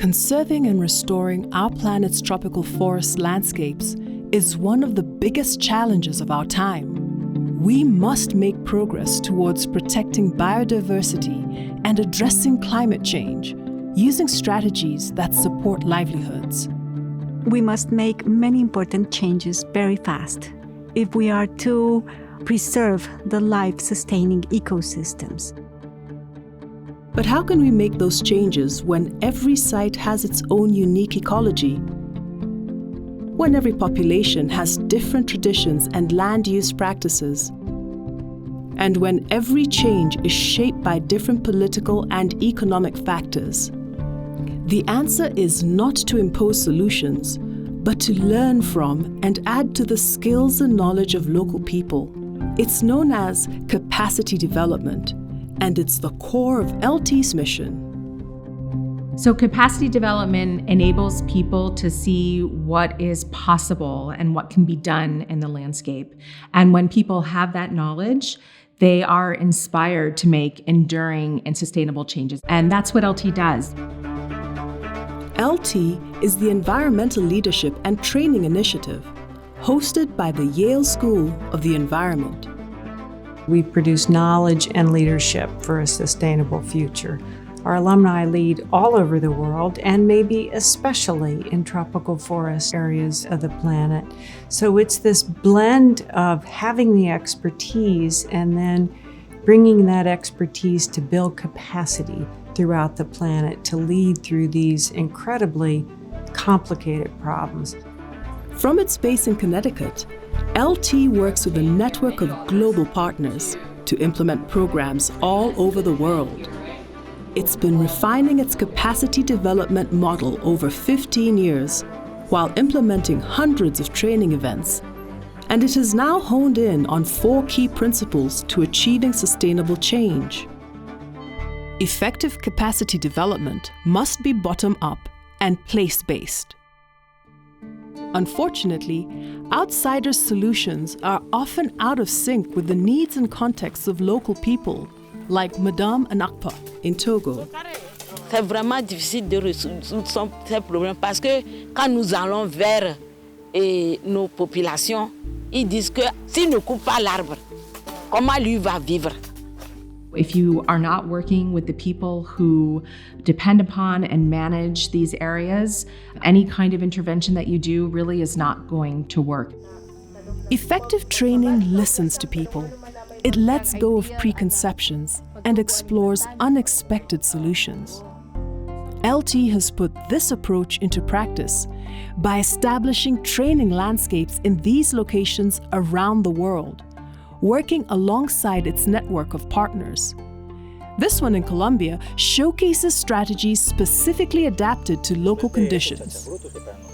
Conserving and restoring our planet's tropical forest landscapes is one of the biggest challenges of our time. We must make progress towards protecting biodiversity and addressing climate change using strategies that support livelihoods. We must make many important changes very fast if we are to preserve the life-sustaining ecosystems. But how can we make those changes when every site has its own unique ecology? When every population has different traditions and land use practices? And when every change is shaped by different political and economic factors? The answer is not to impose solutions, but to learn from and add to the skills and knowledge of local people. It's known as capacity development, and it's the core of ELTI's mission. So capacity development enables people to see what is possible and what can be done in the landscape. And when people have that knowledge, they are inspired to make enduring and sustainable changes. And that's what ELTI does. ELTI is the Environmental Leadership and Training Initiative, hosted by the Yale School of the Environment. We produce knowledge and leadership for a sustainable future. Our alumni lead all over the world, and maybe especially in tropical forest areas of the planet. So it's this blend of having the expertise and then bringing that expertise to build capacity throughout the planet to lead through these incredibly complicated problems. From its base in Connecticut, ELTI works with a network of global partners to implement programs all over the world. It's been refining its capacity development model over 15 years while implementing hundreds of training events. And it has now honed in on 4 key principles to achieving sustainable change. Effective capacity development must be bottom-up and place-based. Unfortunately, outsiders' solutions are often out of sync with the needs and contexts of local people, like Madame Anakpa in Togo. C'est vraiment difficile de résoudre ces problèmes parce que quand nous allons vers nos populations, ils disent que s'ils ne coupent pas l'arbre, comment lui va vivre? If you are not working with the people who depend upon and manage these areas, any kind of intervention that you do really is not going to work. Effective training listens to people. It lets go of preconceptions and explores unexpected solutions. ELTI has put this approach into practice by establishing training landscapes in these locations around the world, working alongside its network of partners. This one in Colombia showcases strategies specifically adapted to local conditions.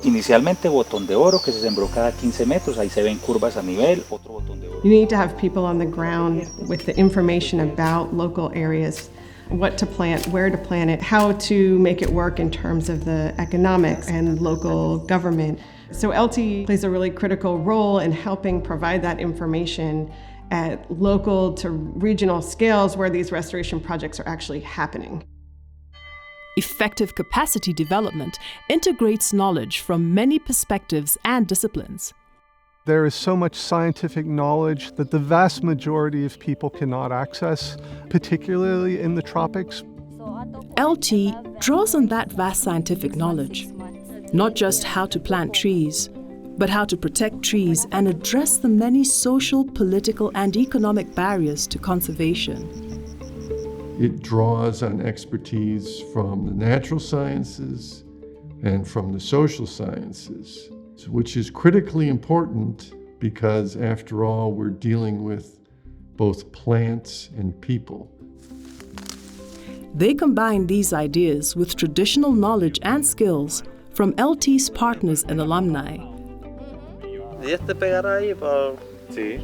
Inicialmente botón de oro que se sembró cada 15 metros, ahí se ven curvas a nivel, otro botón de oro. You need to have people on the ground with the information about local areas, what to plant, where to plant it, how to make it work in terms of the economics and local government. So ELTI plays a really critical role in helping provide that information at local to regional scales where these restoration projects are actually happening. Effective capacity development integrates knowledge from many perspectives and disciplines. There is so much scientific knowledge that the vast majority of people cannot access, particularly in the tropics. ELTI draws on that vast scientific knowledge, not just how to plant trees, but how to protect trees and address the many social, political, and economic barriers to conservation. It draws on expertise from the natural sciences and from the social sciences, which is critically important because, after all, we're dealing with both plants and people. They combine these ideas with traditional knowledge and skills from ELTI's partners and alumni. ¿Y este pegará ahí para...? Sí,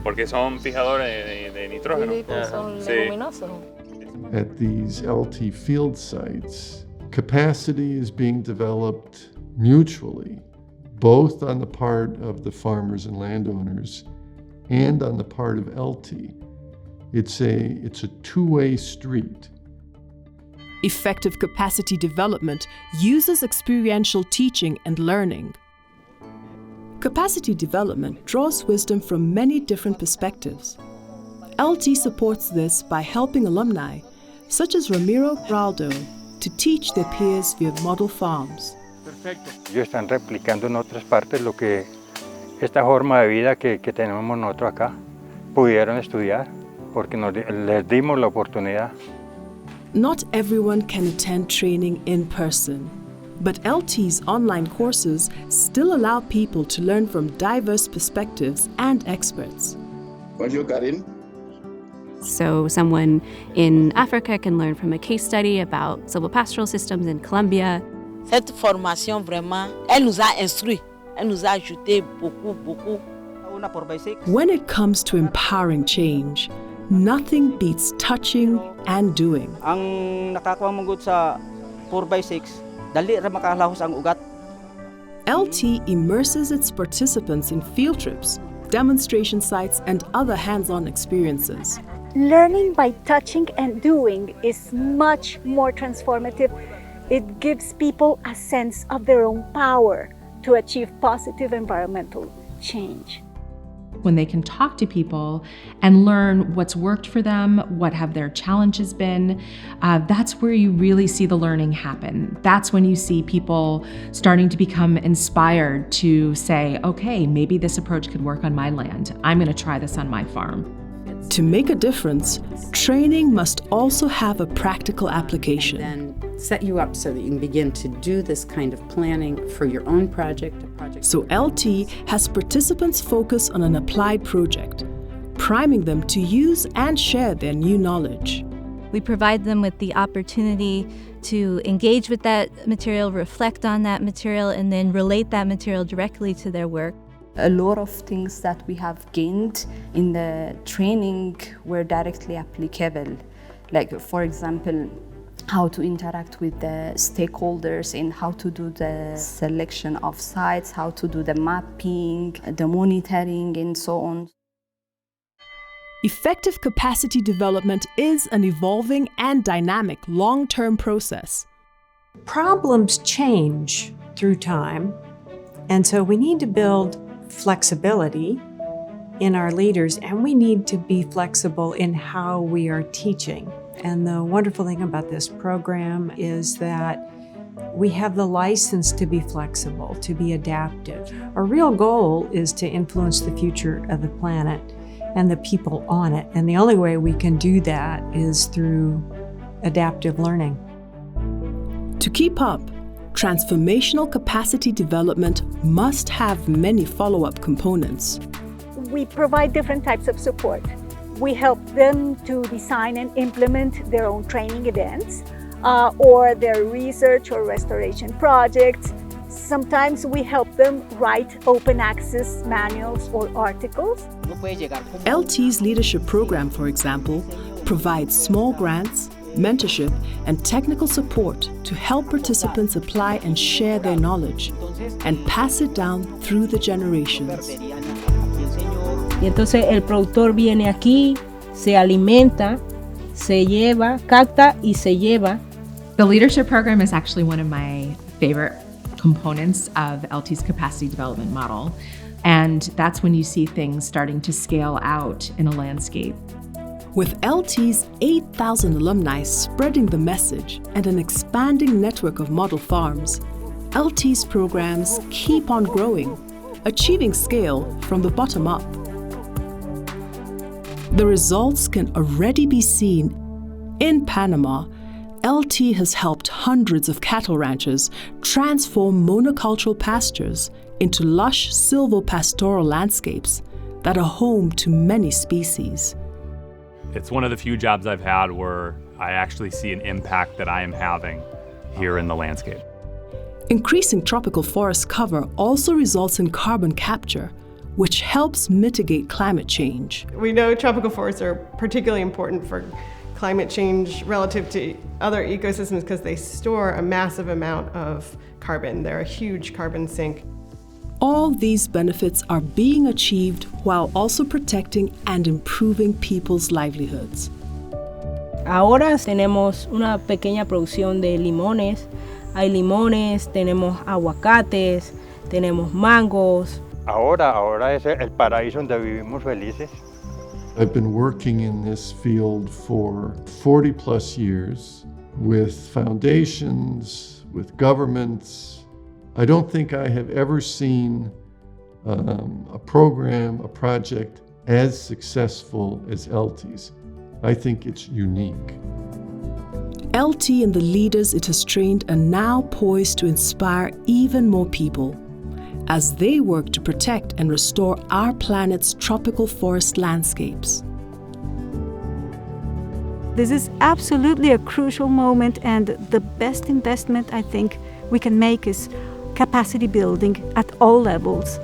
porque son fijadores de nitrógeno. Son leguminosos. At these ELTI field sites, capacity is being developed mutually, both on the part of the farmers and landowners and on the part of ELTI. It's a two-way street. Effective capacity development uses experiential teaching and learning. Capacity development draws wisdom from many different perspectives. ELTI supports this by helping alumni, such as Ramiro Raldo, to teach their peers via model farms. Ellos están replicando en otras partes lo que esta forma de vida que tenemos nosotros acá pudieron estudiar porque les dimos la oportunidad. Not everyone can attend training in person, but ELTI's online courses still allow people to learn from diverse perspectives and experts. Bonjour, Karin. So someone in Africa can learn from a case study about silvopastoral systems in Colombia. Cette formation, vraiment, elle nous a instruits. Elle nous a ajouté beaucoup. When it comes to empowering change, nothing beats touching and doing. Ang nakakuha mong sa 4x6, dali ra makalahos ang ugat. ELTI immerses its participants in field trips, demonstration sites, and other hands-on experiences. Learning by touching and doing is much more transformative. It gives people a sense of their own power to achieve positive environmental change. When they can talk to people and learn what's worked for them, what have their challenges been, that's where you really see the learning happen. That's when you see people starting to become inspired to say, okay, maybe this approach could work on my land. I'm going to try this on my farm. To make a difference, training must also have a practical application. Then set you up so that you can begin to do this kind of planning for your own project. So ELTI has participants focus on an applied project, priming them to use and share their new knowledge. We provide them with the opportunity to engage with that material, reflect on that material, and then relate that material directly to their work. A lot of things that we have gained in the training were directly applicable. Like, for example, how to interact with the stakeholders and how to do the selection of sites, how to do the mapping, the monitoring, and so on. Effective capacity development is an evolving and dynamic long-term process. Problems change through time, and so we need to build flexibility in our leaders, and we need to be flexible in how we are teaching. And the wonderful thing about this program is that we have the license to be flexible, to be adaptive. Our real goal is to influence the future of the planet and the people on it. And the only way we can do that is through adaptive learning. To keep up, transformational capacity development must have many follow-up components. We provide different types of support. We help them to design and implement their own training events or their research or restoration projects. Sometimes we help them write open access manuals or articles. ELTI's leadership program, for example, provides small grants, mentorship, and technical support to help participants apply and share their knowledge and pass it down through the generations. Y entonces el productor viene aquí, se alimenta, se lleva, capta y se lleva. The leadership program is actually one of my favorite components of ELTI's capacity development model. And that's when you see things starting to scale out in a landscape. With ELTI's 8,000 alumni spreading the message and an expanding network of model farms, ELTI's programs keep on growing, achieving scale from the bottom up. The results can already be seen. In Panama, ELTI has helped hundreds of cattle ranchers transform monocultural pastures into lush silvopastoral landscapes that are home to many species. It's one of the few jobs I've had where I actually see an impact that I am having here in the landscape. Increasing tropical forest cover also results in carbon capture, which helps mitigate climate change. We know tropical forests are particularly important for climate change relative to other ecosystems because they store a massive amount of carbon. They're a huge carbon sink. All these benefits are being achieved while also protecting and improving people's livelihoods. Ahora tenemos una pequeña producción de limones. Hay limones, tenemos aguacates, tenemos mangos. Ahora es el paraíso donde vivimos felices. I've been working in this field for 40 plus years with foundations, with governments. I don't think I have ever seen a program, a project as successful as ELTI's. I think it's unique. ELTI and the leaders it has trained are now poised to inspire even more people as they work to protect and restore our planet's tropical forest landscapes. This is absolutely a crucial moment, and the best investment I think we can make is capacity building at all levels.